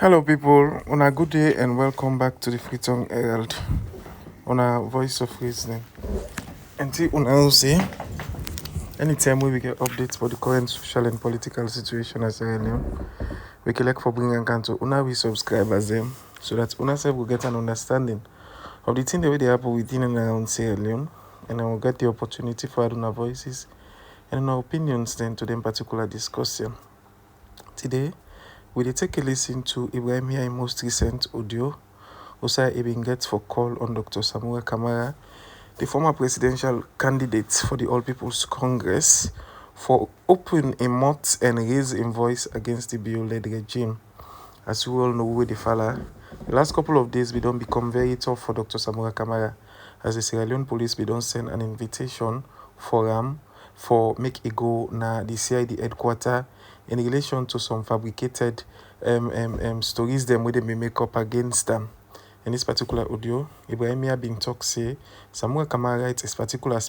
Hello, people. On a good day and welcome back to the Freetown Herald on a voice of reasoning. And see, una say, anytime we get updates for the current social and political situation as Sierra Leone, we can like for bringing to una we subscribers them so that una self will get an understanding of the thing the way they happen within and around Sierra Leone, and I will get the opportunity for our voices and our opinions then to them particular discussion. Today, we will take a listen to Ibrahim's most recent audio. Usa Ibn gets for call on Dr. Samura Kamara, the former presidential candidate for the All People's Congress, for open a mouth and raise a voice against the bio-led regime. As we all know, where the fella, the last couple of days we don't become very tough for Dr. Samura Kamara, as the Sierra Leone police we don't send an invitation for for make a go na the CID headquarter in relation to some fabricated stories them where they may make up against them. In this particular audio, Ibrahimia been talk say Samura Kamara writes a particular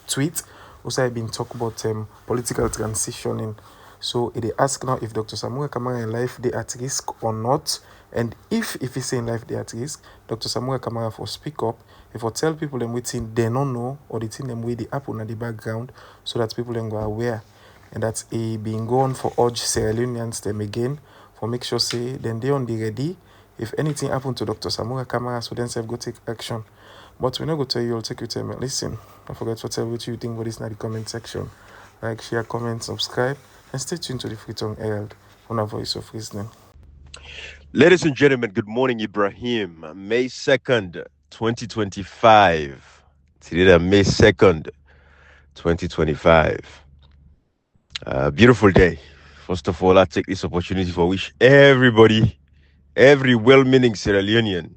tweet. Also, been talk about political transitioning. So it ask now if Dr. Samura Kamara in life they at risk or not, and if he's in life they at risk, Dr. Samura Kamara for speak up. If for tell people them waiting they don't know or the thing them way they happen in the background, so that people then go aware, and that's a being gone for urge Sierra Leoneans them again for make sure say then they on the ready. If anything happen to Dr. Samura Kamara, so then self go take action. But we're not going to tell you, I'll take you to me. Listen, don't forget to tell what you think about this in the comment section. Like, share, comment, subscribe, and stay tuned to the Freetown Herald on a voice of reasoning. Ladies and gentlemen, good morning, Ibrahim. May 2nd, 2025. Today, May 2nd, 2025. Beautiful day. First of all, I take this opportunity for wish everybody, every well-meaning Sierra Leonean,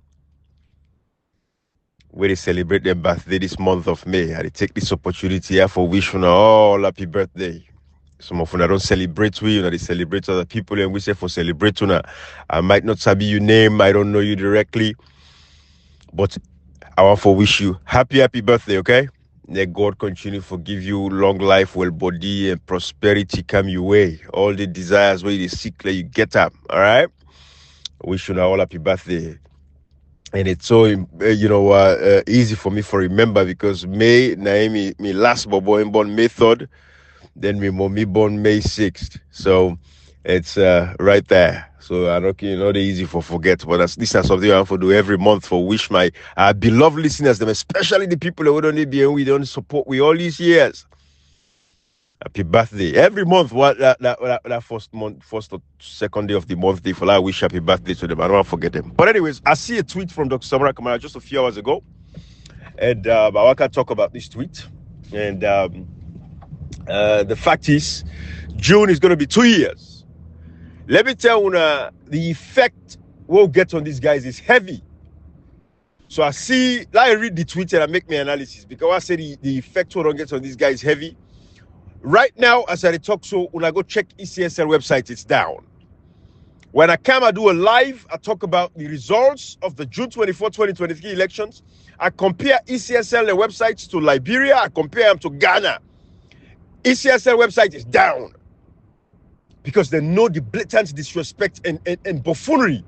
where they celebrate their birthday this month of May. I take this opportunity here for wishing all happy birthday. Some of them don't celebrate we, they celebrate other people, and we say for celebrate una. I might not sabi your name, I don't know you directly, but I want to wish you happy birthday, okay? May God continue to give you long life, well body, and prosperity come your way. All the desires where you seek, like you get up, all right? Wish you all happy birthday. And it's so easy for me to remember because May Naomi me last boy born May 3rd, then me mommy born May 6th. So it's right there. So I don't not easy for forget, but this is something I have to do every month for wish my beloved listeners, them especially the people who don't be and we don't support we all these years. Happy birthday every month. What that first or second day of the month, they for I wish happy birthday to them. I don't want to forget them. But anyways, I see a tweet from Dr. Samura Kamara just a few hours ago, and I can talk about this tweet. And the fact is, June is going to be 2 years. Let me tell you, the effect we'll get on these guys is heavy. So I see, I read the tweet and I make my analysis because I say the effect we'll get on these guys is heavy. Right now, as I talk, so when I go check ECSL website, it's down. When I come, I do a live, I talk about the results of the June 24, 2023 elections. I compare ECSL websites to Liberia. I compare them to Ghana. ECSL website is down because they know the blatant disrespect and buffoonery.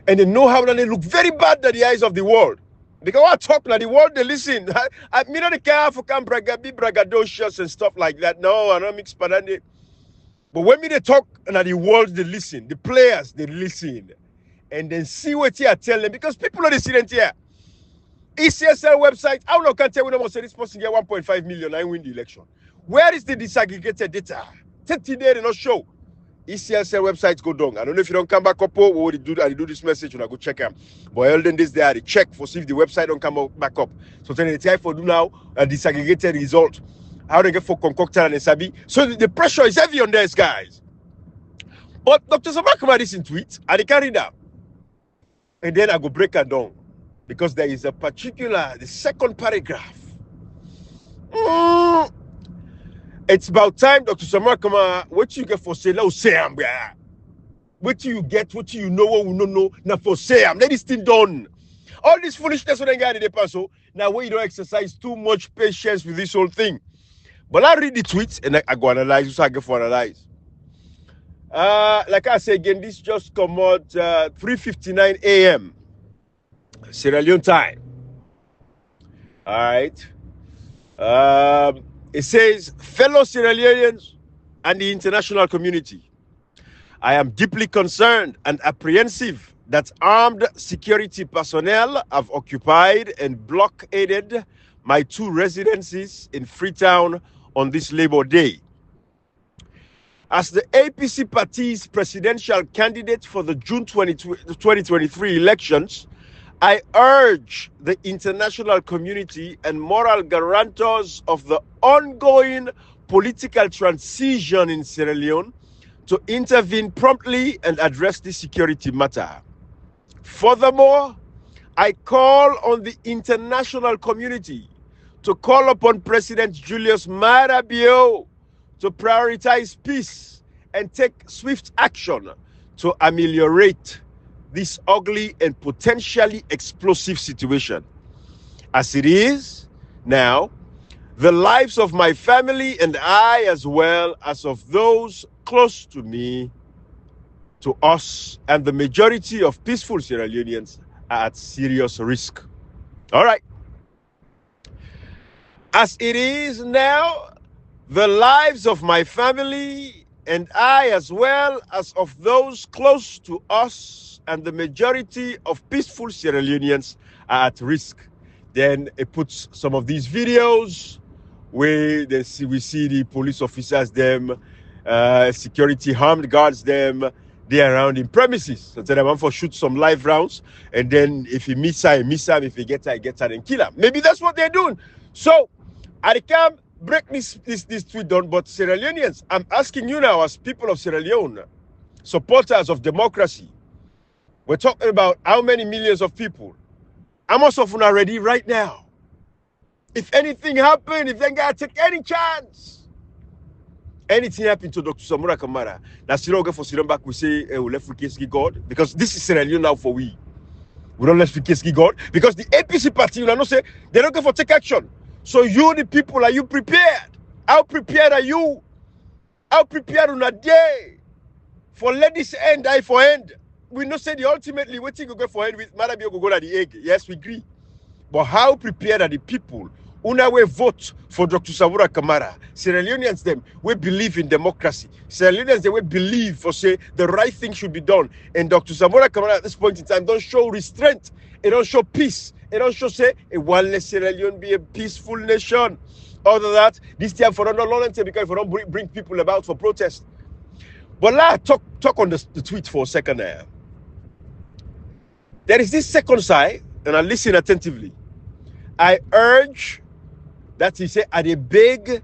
And they know how they look very bad in the eyes of the world. Because I talk now, the world, they listen. I mean, the African braggadocious and stuff like that. No, I don't mix panani. But when they talk, and the world, they listen. The players, they listen. And then see what you tell them. Because people are listening here. ECSL website, I don't know, can't tell you no say this person get 1.5 million and win the election. Where is the disaggregated data? 30 days, they not show. ECSL websites go down. I don't know if you don't come back up, what would you do? I do this message when I go check them. But all then this day, I check for see if the website don't come back up. So then they try for do now a disaggregated result. How they get for concocted and sabi. So the pressure is heavy on these guys. But Dr. Samura this in tweet, and they carry that. And then I go break it down. Because there is a particular, the second paragraph. It's about time, Dr. Samura, what you get for say, let say am, what you get, what you know, what we don't know, now for say am, let this thing done. All this foolishness when they get the pass, so now when you don't exercise too much patience with this whole thing. But I read the tweets and I go analyze, so I get for analyze. Like I say again, this just come out 3:59 a.m. Sierra Leone time. All right. It says, fellow Sierra Leoneans and the international community, I am deeply concerned and apprehensive that armed security personnel have occupied and blockaded my two residences in Freetown on this Labor Day. As the APC party's presidential candidate for the June 2023 elections, I urge the international community and moral guarantors of the ongoing political transition in Sierra Leone to intervene promptly and address this security matter. Furthermore, I call on the international community to call upon President Julius Maada Bio to prioritize peace and take swift action to ameliorate this ugly and potentially explosive situation. As it is now, the lives of my family and I, as well as of those close to me, to us, and the majority of peaceful Sierra Leoneans are at serious risk. All right. As it is now, the lives of my family and I, as well as of those close to us, and the majority of peaceful Sierra Leoneans are at risk. Then it puts some of these videos where we see the police officers, them, security armed guards, them, they around in premises. So they want to shoot some live rounds, and then if he miss her, he miss him. If he gets her, he gets her and kill her. Maybe that's what they're doing. So I can't break this tweet down, but Sierra Leoneans, I'm asking you now, as people of Sierra Leone, supporters of democracy, we're talking about how many millions of people. How much of them are ready right now? If anything happen, if they gotta take any chance, anything happen to Dr. Samura Kamara, now still go for sit back, we say, we left for case God, because this is Sierra Leone now for we. We don't let for case God, because the APC party, you know, say they're not going for take action. So you, the people, are you prepared? How prepared are you? How prepared on a day for let this end die for end? We know say the ultimately waiting to go for end with Madabio go at the egg. Yes, we agree. But how prepared are the people who now will vote for Dr. Samura Kamara? Sierra Leoneans, them, we believe in democracy. Sierra Leoneans, they will believe for say the right thing should be done. And Dr. Samura Kamara at this point in time don't show restraint. It don't show peace. It don't show say, one let Sierra Leone be a peaceful nation. Other than that, this time for no long because if we don't bring people about for protest. But let's talk on the tweet for a second there. There is this second side, and I listen attentively. I urge that he say, are they beg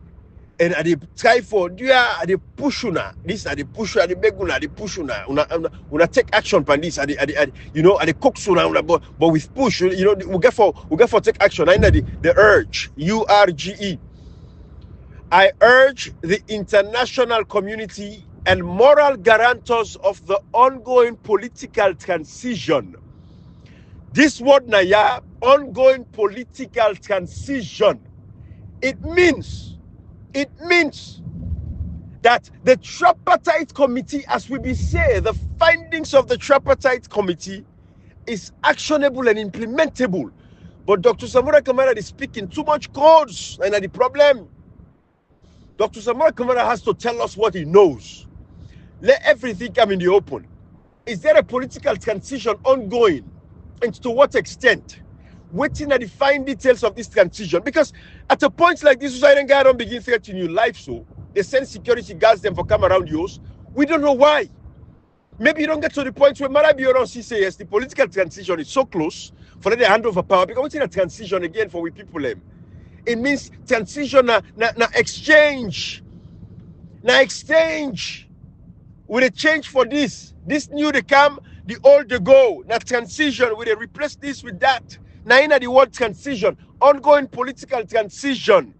and are they try for, are they push una? This are they push, are they beg una, are they push una? Una take action on this, are they, you know, are they cook una, but with push, you know, we get for take action. I know the urge, URGE. I urge the international community and moral guarantors of the ongoing political transition. This word naya, ongoing political transition, it means that the tripartite committee, as we be say, the findings of the tripartite committee is actionable and implementable. But Dr. Samura Kamara is speaking too much codes, and the problem. Dr. Samura Kamara has to tell us what he knows. Let everything come in the open. Is there a political transition ongoing? And to what extent? Waiting at the fine details of this transition. Because at a point like this, Usain guy don't begin threatening your life, so they send security guards them for come around yours. We don't know why. Maybe you don't get to the point where Marabio don't see say yes, the political transition is so close for them to hand over power. Because what's in a transition again for we people them? It means transition na exchange. Na exchange. With a change for this. This new they come, the old they go. Na transition. Will they replace this with that? Now in the word transition. Ongoing political transition.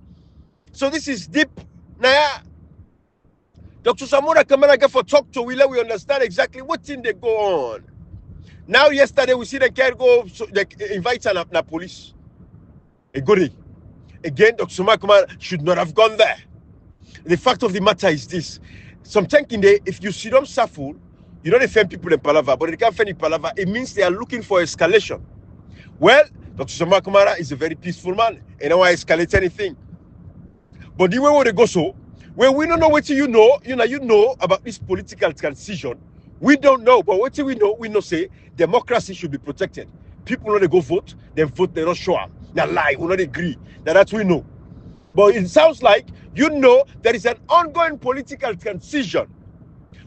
So this is deep. Now Dr. Samura Kamara get for talk to we understand exactly what thing they go on. Now yesterday we see they can't go, so they invite na police. A goodie. Again, Dr. Samura Kamara should not have gone there. The fact of the matter is this. some thinking they, if you see them suffer, you don't defend people in Palava, but they can't defend in Palava, it means they are looking for escalation. Well, Dr. Samura Kamara is a very peaceful man, and I don't want to escalate anything. But the way they go so, when we don't know what you know about this political transition, we don't know, but what we know say democracy should be protected. People know they go vote, they vote, they don't show up. They lie, we not agree. That's we know. But it sounds like there is an ongoing political transition.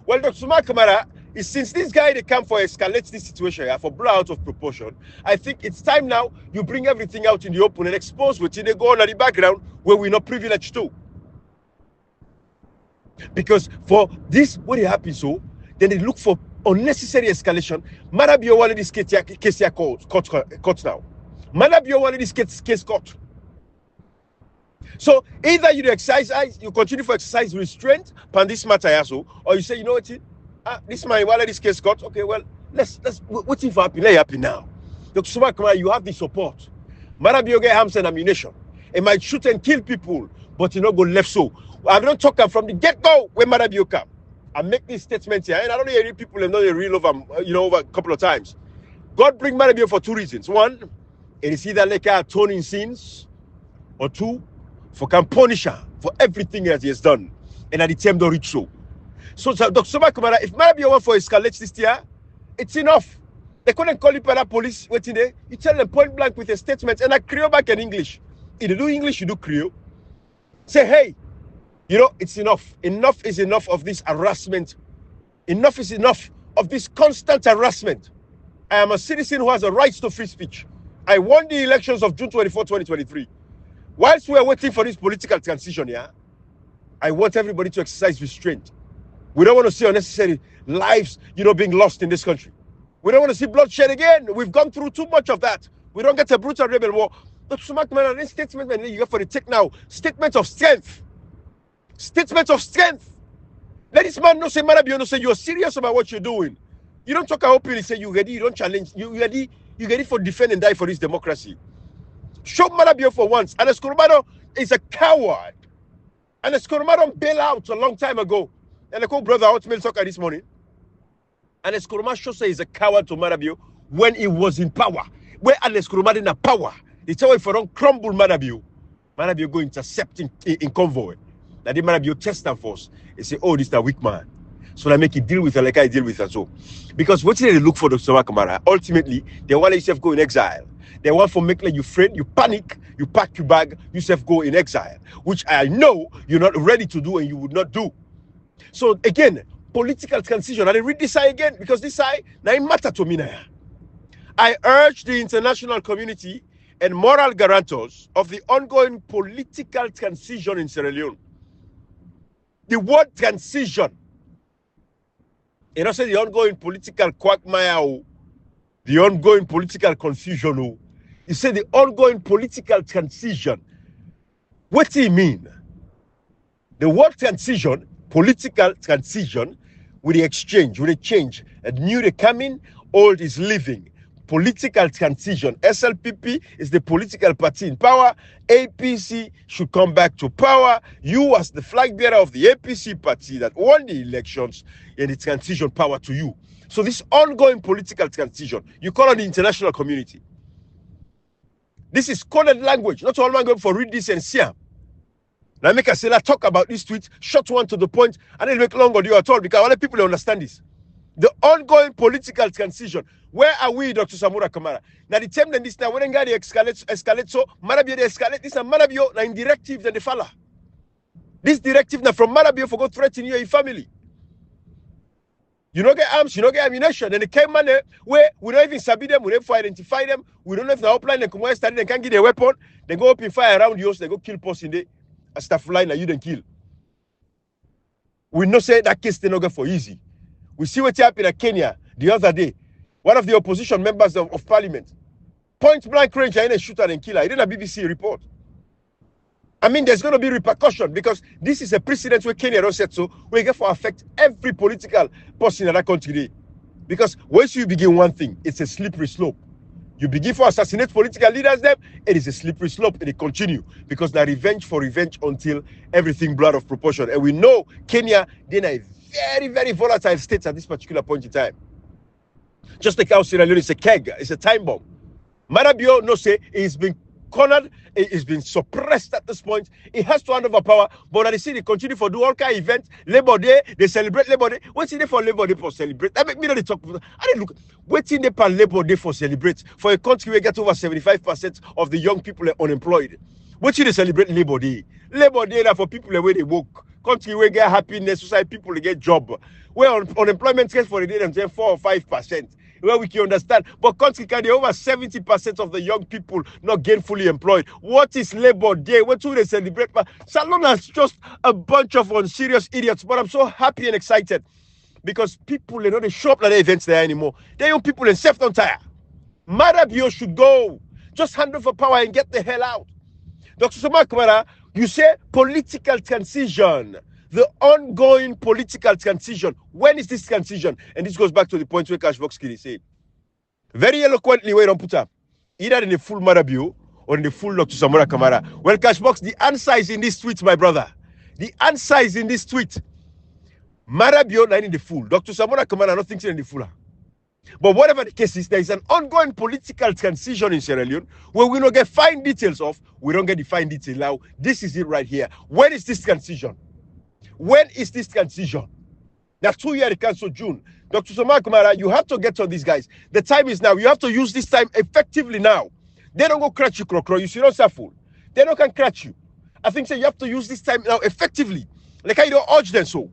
Well, Dr. Samura Kamara, since this guy they come for escalate this situation for blow out of proportion, I think it's time now you bring everything out in the open and expose what they go on in the background where we're not privileged to. Because for this, what happens so, then they look for unnecessary escalation. Marabio wanted this case court now. Marabio wanted this case court. So either you continue to exercise restraint upon this matter also, or you say, you know what, this man wanted this case court. Okay, well, let's what's if happen? Let it happen now. Dr. Samura Kamara, you have the support. Marabio get arms and ammunition. It might shoot and kill people, but you not go left so. I'm not talking from the get-go when Marabio come. I make these statements here, and I don't know any people have not real over, over a couple of times. God bring Marabio for two reasons. One, it is either like atoning sins, or two, for can punish her for everything that he has done, and at the time don't reach so. So Dr. Samura Kamara, if Marabio want for escalate this year, it's enough. They couldn't call it para police waiting there. You tell them point blank with a statement, and I Creole back in English. If you do English, you do Creole. Say, hey, it's enough. Enough is enough of this harassment. Enough is enough of this constant harassment. I am a citizen who has a right to free speech. I won the elections of June 24, 2023. Whilst we are waiting for this political transition here, I want everybody to exercise restraint. We don't want to see unnecessary lives, being lost in this country. We don't want to see bloodshed again. We've gone through too much of that. We don't get a brutal rebel war. Dr. Samura Kamara, this statement you get for the take now, statement of strength. Statement of strength. Let this man know, say, Marabio, no, say you're serious about what you're doing. You don't talk openly, say you ready, you don't challenge, you ready for defend and die for this democracy. Show Marabio for once. And Escoromado is a coward. And Escoromado bailed out a long time ago. And I call brother Outmail talker this morning. And Escoromado shows say he's a coward to Marabio when he was in power. Where Escoromado in a power, they tell if I don't crumble Marabio go intercept in convoy. Now the Marabio test and force. They say, oh, this is a weak man. So I make it deal with her like I deal with her. So because what they look for Dr. Samura Kamara, ultimately, they want yourself go in exile. They want for make like you afraid, you panic, you pack your bag, yourself go in exile, which I know you're not ready to do and you would not do. So again, political transition. I read this side again because this side now it matter to me now. I urge the international community and moral guarantors of the ongoing political transition in Sierra Leone. The word transition, say the ongoing political quagmire, the ongoing political confusion. You say the ongoing political transition. What do you mean? The word transition, political transition, with the exchange, with the change. And new they coming, old is leaving. Political transition. SLPP is the political party in power. APC should come back to power. You as the flag bearer of the APC party that won the elections, and the transition power to you. So this ongoing political transition, you call on the international community. This is coded language. Not all man going for read this and see. Now make a say talk about this tweet, short one to the point, and then make long audio at all because other people understand this. The ongoing political transition. Where are we, Dr. Samura Kamara? Now the time that this now when the escalate so Marabio they escalate this and Marabio now in directive than the fella. This directive now from Marabio for go threaten your family. You don't get arms, you don't get ammunition. And the came man where we don't even sabi them, we don't identify them, we don't know if the outline they come started, they can't get their weapon, they go open fire around you, they go kill post in there, a staff line that you don't kill. We know say that case they not get for easy. We see what happened in Kenya the other day. One of the opposition members of parliament, point blank range, I shoot her and kill her. It didn't a BBC report. I mean, there's going to be repercussion because this is a precedent where Kenya don't set so we get for affect every political person in that country. Because once you begin one thing, it's a slippery slope. You begin to assassinate political leaders, them, it is a slippery slope, and it continue because they're revenge for revenge until everything blood of proportion. And we know Kenya, they're a very, very volatile state at this particular point in time. Just like how Sierra Leone is a keg, it's a time bomb. Marabio, no say, he's been cornered, he's been suppressed at this point. He has to hand over power, but at the city, they continue for do all kind of events. Labor Day, they celebrate Labor Day. What's in there for Labor Day for celebrate? That make me not talk. I didn't look. What's in there for Labor Day for celebrate? For a country where get over 75% of the young people are unemployed. What's in they celebrate Labor Day? Labor Day are for people where they work. Country where get happiness, society people they get job. Where unemployment rate for the day them 4 or 5%. Where we can understand, but country can over 70% of the young people not gainfully employed. What is Labor Day? What do they celebrate? Salon is just a bunch of unserious idiots. But I'm so happy and excited because people they don't show up at the events there anymore. They young people in self don't tire. Marabio should go. Just hand over power and get the hell out. Dr. Kamara, you say political transition. The ongoing political transition. When is this transition? And this goes back to the point where Cashbox Kiri said. Very eloquently, where don't put up. Either in the full Marabio or in the full Dr. Samura Kamara. Well, Cashbox, the answer is in this tweet, my brother. The answer is in this tweet. Marabio, not in the full. Dr. Samura Kamara, not thinking in the full. But whatever the case is, there is an ongoing political transition in Sierra Leone where we don't get fine details of. We don't get the fine detail now. This is it right here. When is this transition? When is this transition? That's 2 years, cancel June. Dr. Samura Kamara, you have to get on these guys. The time is now. You have to use this time effectively now. They don't go cratch you, crocro. You see, not fool. They don't can cratch you. I think so you have to use this time now effectively. Like I don't urge them so.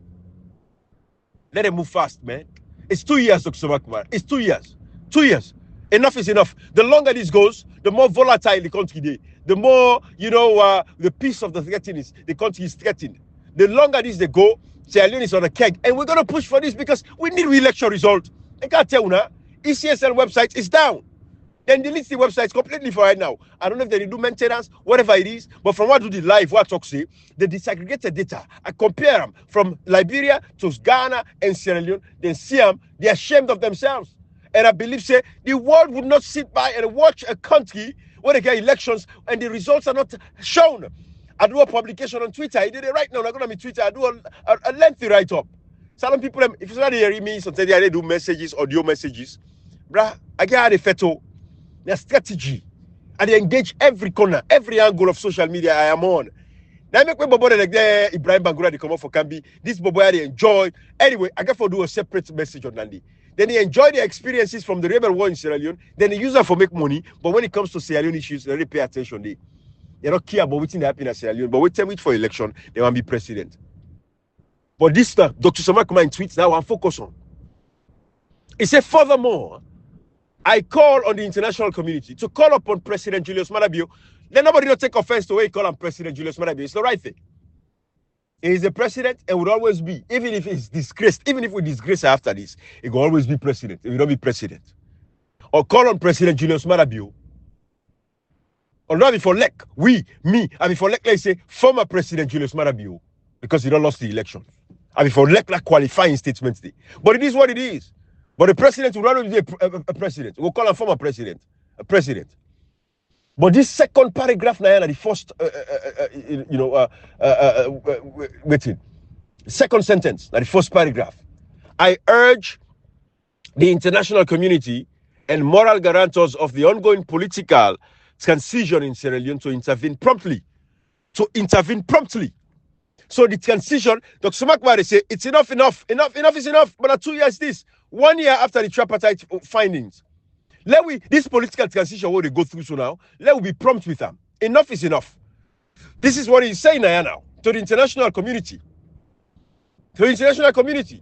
Let them move fast, man. It's 2 years, Dr. Samura Kamara. It's 2 years. 2 years. Enough is enough. The longer this goes, the more volatile the country is. The more, the peace of the country is threatened. The longer this they go, Sierra Leone is on a keg. And we're going to push for this because we need re-election result. I can't tell you now. ECSL website is down. Then delete the website completely for right now. I don't know if they do maintenance, whatever it is. But from what do the live, what talk say, the disaggregated data, I compare them from Liberia to Ghana and Sierra Leone, then see them, they're ashamed of themselves. And I believe, say, the world would not sit by and watch a country where they get elections and the results are not shown. I do a publication on Twitter. I did it right now. I'm going to be Twitter. I do a lengthy write-up. Some people, if you're not hearing me, sometimes they do messages, audio messages. Bruh, I get a photo, their strategy. And they engage every corner, every angle of social media I am on. Now, I make my bobo like Ibrahim Bangura, they come up for Kambi. This bobo, they enjoy. Anyway, I got to do a separate message on Nandi. Then they enjoy the experiences from the rebel war in Sierra Leone. Then they use them for make money. But when it comes to Sierra Leone issues, they really pay attention. They don't care about what's happening in Sierra Leone, but we tell it for election, they want to be president. But this stuff, Dr. Samura Kamara in tweets now, I'm focused on. He said, furthermore, I call on the international community to call upon President Julius Marabio. Let nobody not take offense to the way he call on President Julius Marabio. It's the right thing. He is the president and would always be, even if he's disgraced, even if we disgrace after this, he will always be president. He will not be president. Or call on President Julius Marabio. Or not before Lek, I before Lek, let's say, former President Julius Marabio, because he don't lost the election. I before Lek, like qualifying statements. But it is what it is. But the president will not be a president. We'll call him former president, a president. But this second paragraph, now, the first, second sentence, the first paragraph. I urge the international community and moral guarantors of the ongoing political transition in Sierra Leone to intervene promptly. So the transition, Dr. Samura Kamara say, it's enough is enough. But 2 years this, 1 year after the tripartite findings. This political transition, what they go through so now, let we be prompt with them. Enough is enough. This is what he's saying now to the international community. To the international community.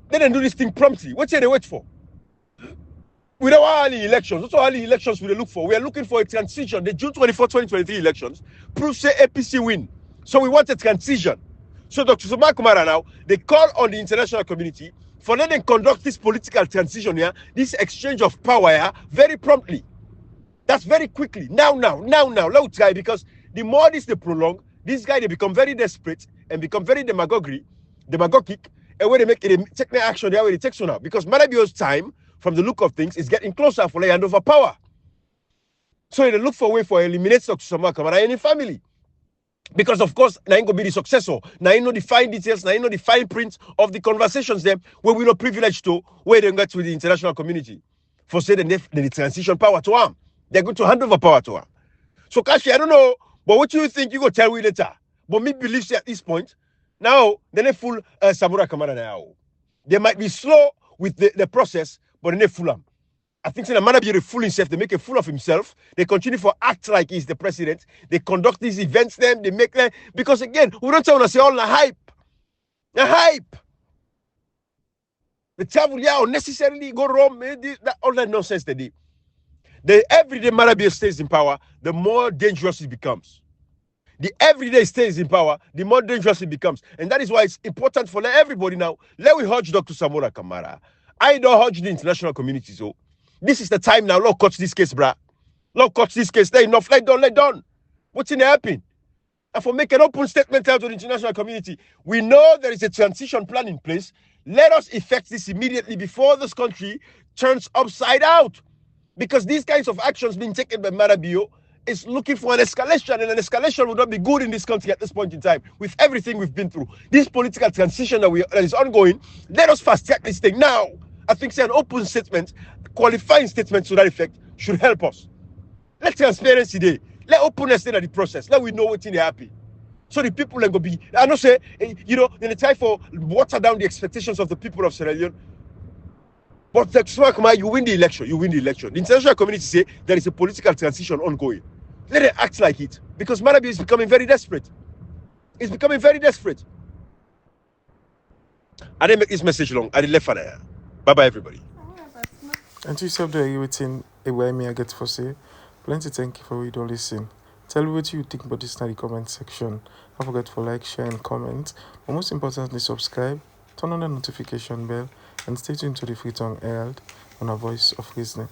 They didn't do this thing promptly. What say they wait for? We don't want early elections. That's what early elections we look for. We are looking for a transition. The June 24, 2023 elections prove say APC win. So we want a transition. So Dr. Samura Kamara now, they call on the international community for letting them conduct this political transition here, this exchange of power here, very promptly. That's very quickly. Now. Let's try, because the more this they prolong, this guy they become very desperate and become very demagogic, and when they make it, take their action, they already take so now. Because Marabio's time from the look of things, is getting closer for the hand over power. So they look for a way for eliminate Dr. Samura Kamara and the family. Because of course, now go be the successor. Now you know the fine details, now you know the fine print of the conversations them where we not privileged to, where they get with the international community. For say the transition power to arm. They're going to hand over power to arm. So Kashi, I don't know, but what you think you go tell me later? But me believes at this point, now they full Samura Kamara now. They might be slow with the process, but they full them. I think in a manner be fool himself, they make a fool of himself. They continue to act like he's the president. They conduct these events, them, they make them, because again, we don't want to say all the hype. The hype. The travel, yeah, unnecessarily go wrong, all that nonsense they do. The everyday Marabia stays in power, the more dangerous it becomes. The everyday stays in power, the more dangerous it becomes. And that is why it's important for everybody now. Let me urge Dr. Samura Kamara. I don't urge the international community. So this is the time now. Lord, cut this case, bruh. Lord, cut this case. Let enough. Let done. What's in happen? And for make an open statement out to the international community, we know there is a transition plan in place. Let us effect this immediately before this country turns upside out. Because these kinds of actions being taken by Marabio is looking for an escalation, and an escalation would not be good in this country at this point in time with everything we've been through. This political transition that is ongoing, let us fast track this thing now. I think say an open statement, qualifying statement to that effect should help us. Let transparency day. Let openness in the process. Let we know what's in the happy. So the people are going to be, I don't say, in the time for water down the expectations of the people of Sierra Leone. But you win the election. You win the election. The international community say there is a political transition ongoing. Let it act like it. Because Marabio is becoming very desperate. It's becoming very desperate. I didn't make this message long. I did left for there. Bye-bye, everybody. And to yourself there, you waiting a way me I get for say. Plenty thank you for read or listen. Tell me what you think about this in the comment section. Don't forget to like, share, and comment. But most importantly, subscribe, turn on the notification bell, and stay tuned to the Free Tongue Herald on a voice of reasoning.